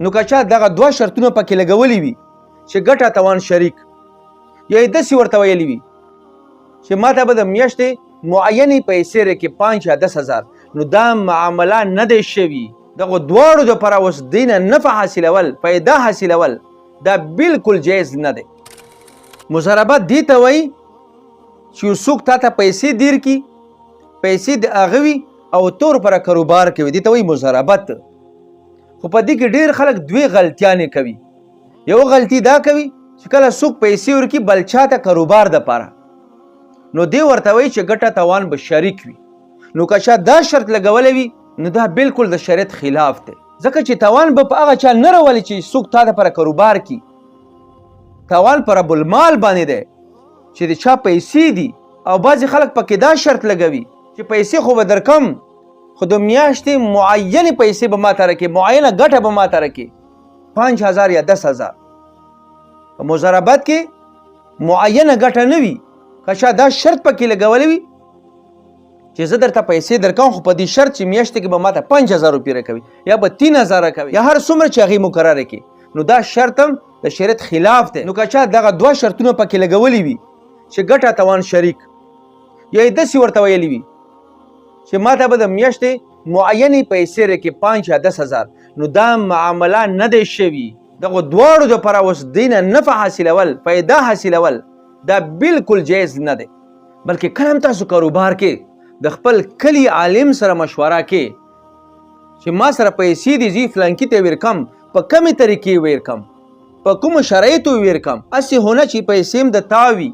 نو که چا دغه دوه شرطونه پکې لګولي وي چې ګټه توان شریک، یا یې داسې ورته ویلي وي چې ما ته به د میاشتې معینې پیسې راکړي 5 یا 10,000، نو دا معامله نه دی شوي. دغه دواړو دپاره اوس دې نه نفع حاصلول، پیدا حاصلول دا بالکل جایز نه دی. مضاربت دې ته وایي چې یو څوک تا ته پیسې دیر کي، پیسې د هغه وي او تور پر کاروبار کوي، دې ته وایي مضاربت. خو په دې کې ډېر خلک دوې غلطیانې کوي. یو غلطي دا کوي چې کله څوک پیسې ورکړي بل چا ته کاروبار دپاره، نو دې ورته وایي چې ګټه تاوان به شریک وي. نو که چا دا شرط لګولی وي نو دا بالکل د شریعت خلاف دی، ځکه چې تاوان به په هغه چا نه راولي چې څوک تا دپاره کاروبار کي. تاوان په رب المال باندې دی چې د چا پیسې دي. او بعضې خلک پکې دا شرط لګوي چې پیسې خو به درکم، خو د میاشتې معینې پیسې به ما ته راکړي، معینه ګټه به ما ته راکړي 5,000 یا 10,000. په مضاربت کې معینه ګټه نه وي. که چا دا شرط پکې لګولی وي چې زه درته پیسې درکوم، خو په دې شرط چې میاشتې کې به ما ته 5,000 روپۍ راکوي یا به 3,000 راکوي یا هر څومره چې هغې مقرره کړي، نو دا شرط هم د شریعت خلاف دی. نو که چا دغه دوه شرطونه پکې لګولی وي چې ګټه توان شریک، یا یې داسې ورته ویلي وي چې ما ته به د میاشتې معینې پیسې راکړي 5 یا 10,000، نو دا معامله نه دی شوي. دغه دواړو دپاره اوس دې نه نفع حاصلول، پیدا حاصلول دا بالکل جایز نه دی. بلکې کله هم تاسو کاروبار کې د خپل کلي عالم سره مشوره کې چې ما سره پیسې دي، زه فلانکي ته ورکم، په کمې طریقې ورکم، په کومو شرایطو ورکم. هسې هونه چې پیسې هم د تا وي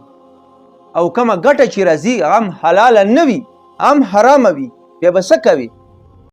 او کومه ګټه چې راځي هم حلاله نه وي هم حرامه وي، بیا به څه کوي؟